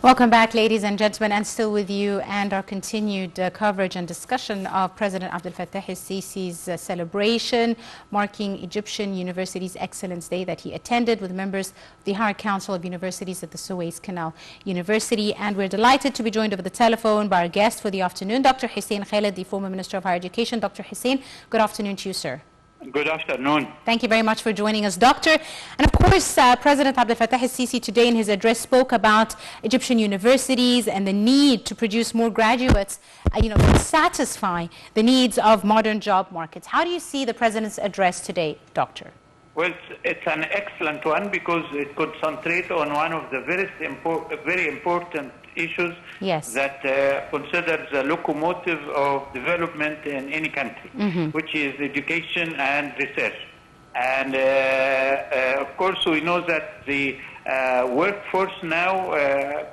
Welcome back, ladies and gentlemen, and still with you and our continued coverage and discussion of President Abdel Fattah el-Sisi's celebration marking Egyptian University's Excellence Day that he attended with members of the Higher Council of Universities at the Suez Canal University. And we're delighted to be joined over the telephone by our guest for the afternoon, Dr. Hussein Khaled, the former Minister of Higher Education. Dr. Hussein, good afternoon to you, sir. Good afternoon. Thank you very much for joining us, Doctor. And of course, President Abdel Fattah el-Sisi today in his address spoke about Egyptian universities and the need to produce more graduates, to satisfy the needs of modern job markets. How do you see the President's address today, Doctor? Well, it's an excellent one because it concentrates on one of the very important issues that considers the locomotive of development in any country, which is education and research. And of course, we know that the workforce now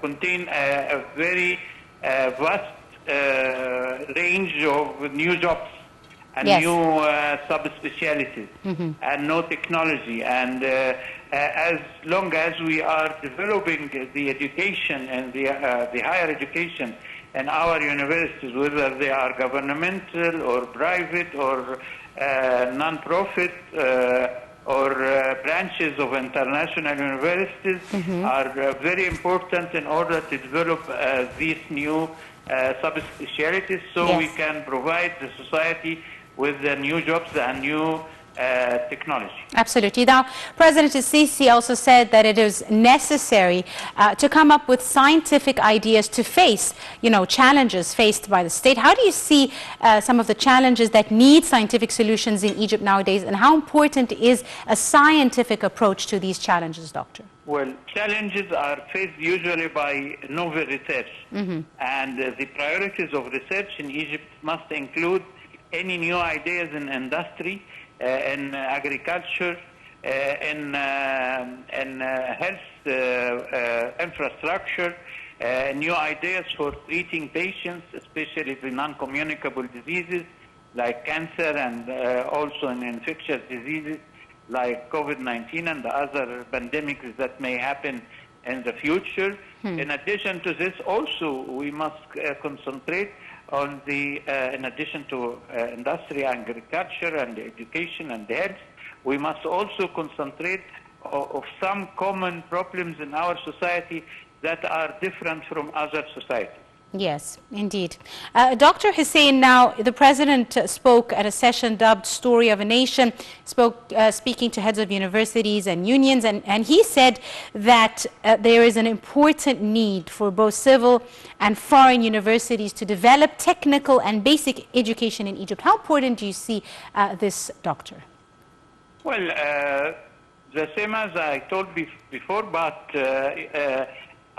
contains a very vast range of new jobs and new subspecialties and no technology. And as long as we are developing the education and the higher education in our universities, whether they are governmental or private or non-profit or branches of international universities, are very important in order to develop these new subspecialties so we can provide the society with the new jobs and new technology. Absolutely. Now, President el-Sisi also said that it is necessary to come up with scientific ideas to face, challenges faced by the state. How do you see some of the challenges that need scientific solutions in Egypt nowadays, and how important is a scientific approach to these challenges, Doctor? Well, challenges are faced usually by novel research, and the priorities of research in Egypt must include any new ideas in industry, in agriculture, in health infrastructure, new ideas for treating patients, especially the non-communicable diseases like cancer, and also in infectious diseases like COVID-19 and the other pandemics that may happen in the future. In addition to this, also we must concentrate on the, in addition to industry, agriculture, and education and health, we must also concentrate of some common problems in our society that are different from other societies. Yes, indeed. Dr. Hussein, now the President spoke at a session dubbed Story of a Nation, speaking to heads of universities and unions, and he said that there is an important need for both civil and foreign universities to develop technical and basic education in Egypt. How important do you see this, Doctor? Well, the same as I told before, but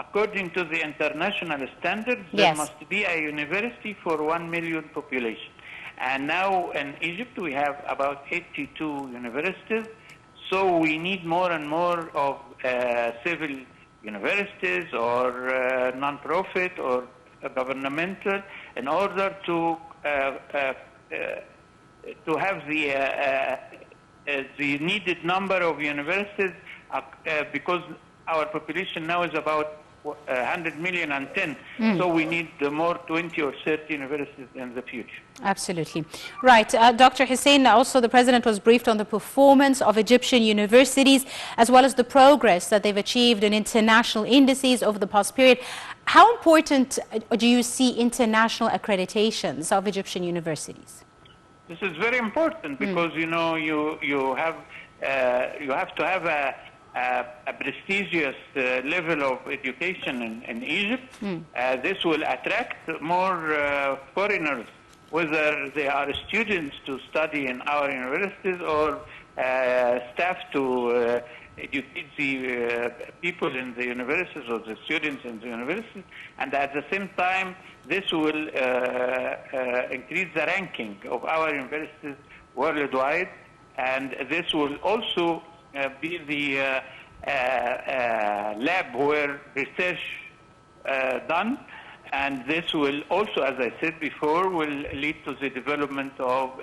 according to the international standards, there must be a university for 1 million population. And now in Egypt, we have about 82 universities. So we need more and more of civil universities or non-profit or governmental in order to have the needed number of universities because our population now is about 100 million and 10, so we need more 20 or 30 universities in the future. Absolutely. Right. Dr. Hussein, also the President was briefed on the performance of Egyptian universities as well as the progress that they've achieved in international indices over the past period. How important do you see international accreditations of Egyptian universities? This is very important because, you have to have a prestigious level of education in Egypt. This will attract more foreigners, whether they are students to study in our universities or staff to educate the people in the universities or the students in the universities. And at the same time, this will increase the ranking of our universities worldwide, and this will also be the lab where research done, and this will also, as I said before, will lead to the development of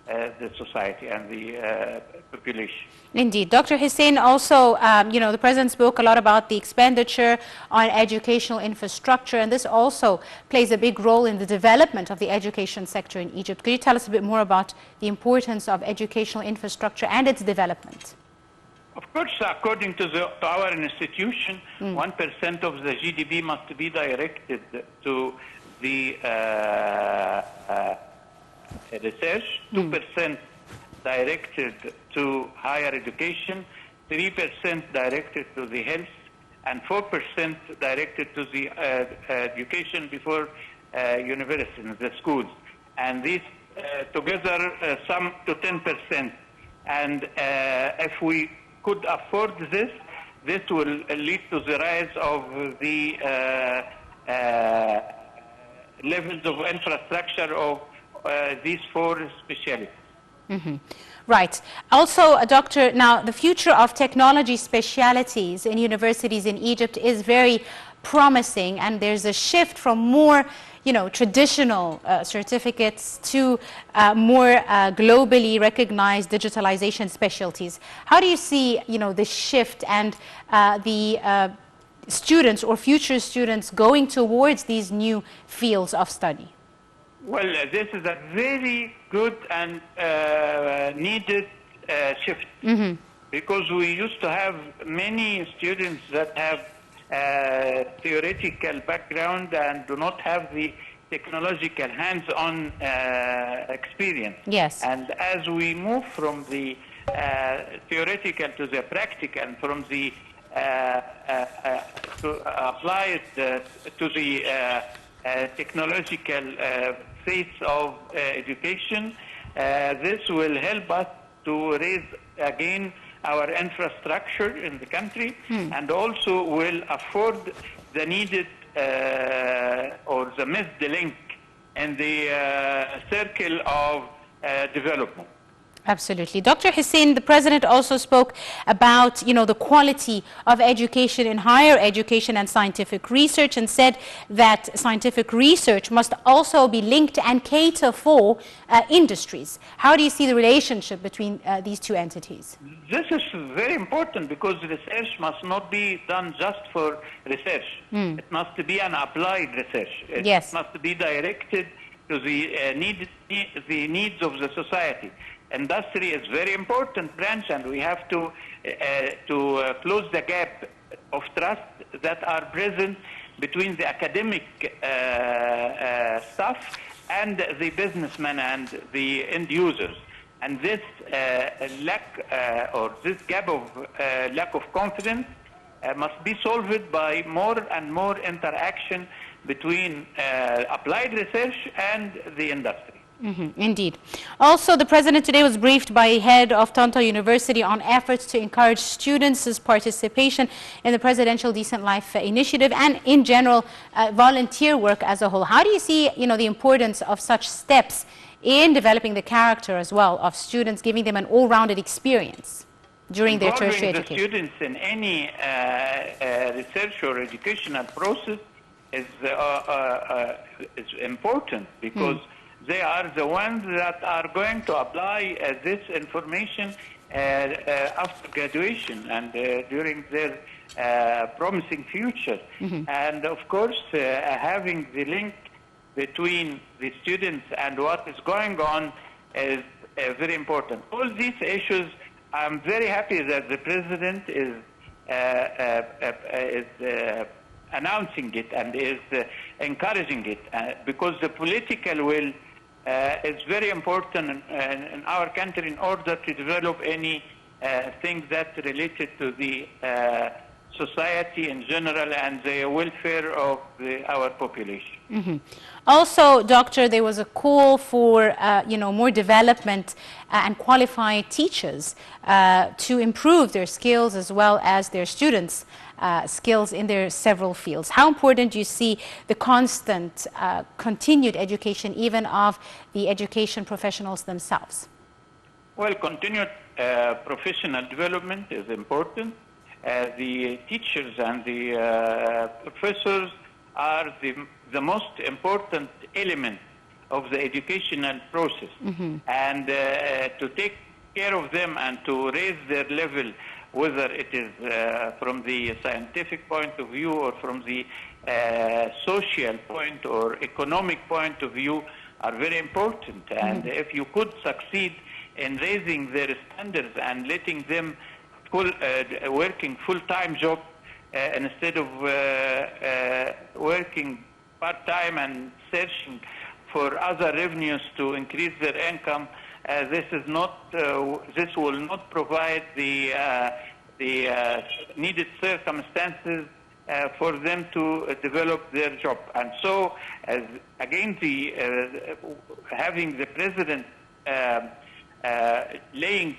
the society and the population. Indeed. Dr. Hussein, also, the President spoke a lot about the expenditure on educational infrastructure, and this also plays a big role in the development of the education sector in Egypt. Could you tell us a bit more about the importance of educational infrastructure and its development? Of course, according to our institution, 1% of the GDP must be directed to the research, 2% directed to higher education, 3% directed to the health, and 4% directed to the education before university, the schools. And these together sum to 10%. And if we could afford this, this will lead to the rise of the levels of infrastructure of these four specialties. Right. Also, Doctor, now the future of technology specialities in universities in Egypt is very promising, and there's a shift from more, traditional certificates to more globally recognized digitalization specialties. How do you see, the shift and the students or future students going towards these new fields of study? Well, this is a very good and needed shift, because we used to have many students that have theoretical background and do not have the technological hands-on experience. Yes. And as we move from the theoretical to the practical, and from the to apply it to the technological phase of education, this will help us to raise again our infrastructure in the country, and also will afford the needed or the missed link in the circle of development. Absolutely. Dr. Hussein, the President also spoke about, the quality of education in higher education and scientific research, and said that scientific research must also be linked and cater for industries. How do you see the relationship between these two entities? This is very important, because research must not be done just for research. It must be an applied research. It must be directed to the needs of the society. Industry is very important branch, and we have to close the gap of trust that are present between the academic staff and the businessmen and the end users. And this lack or this gap of lack of confidence must be solved by more and more interaction between applied research and the industry. Indeed. Also, the President today was briefed by head of Tanta University on efforts to encourage students' participation in the Presidential Decent Life Initiative and, in general, volunteer work as a whole. How do you see, the importance of such steps in developing the character as well of students, giving them an all-rounded experience during their tertiary education? The students in any research or educational process is important, because they are the ones that are going to apply this information after graduation and during their promising future. And of course, having the link between the students and what is going on is very important. All these issues, I'm very happy that the President is announcing it and is encouraging it, because the political will is very important in our country in order to develop any things that related to the society in general and the welfare of our population. Also, Doctor, there was a call for more development and qualified teachers to improve their skills as well as their students' skills in their several fields. How important do you see the constant continued education even of the education professionals themselves? Well, continued professional development is important. The teachers and the professors are the most important element of the educational process. And to take care of them and to raise their level, whether it is from the scientific point of view or from the social point or economic point of view, are very important. And if you could succeed in raising their standards and letting them working full-time job instead of working part-time and searching for other revenues to increase their income, this will not provide the needed circumstances for them to develop their job. And so, again, having the president laying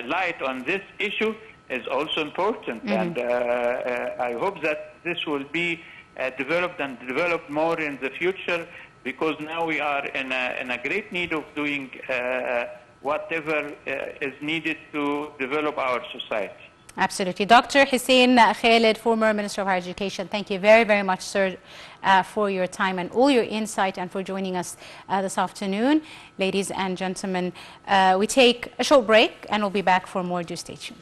light on this issue is also important. And I hope that this will be developed and developed more in the future, because now we are in a great need of doing whatever is needed to develop our society. Absolutely. Dr. Hussein Khalid, former Minister of Higher Education, thank you very, very much, sir, for your time and all your insight and for joining us this afternoon. Ladies and gentlemen, we take a short break and we'll be back for more. Do stay tuned.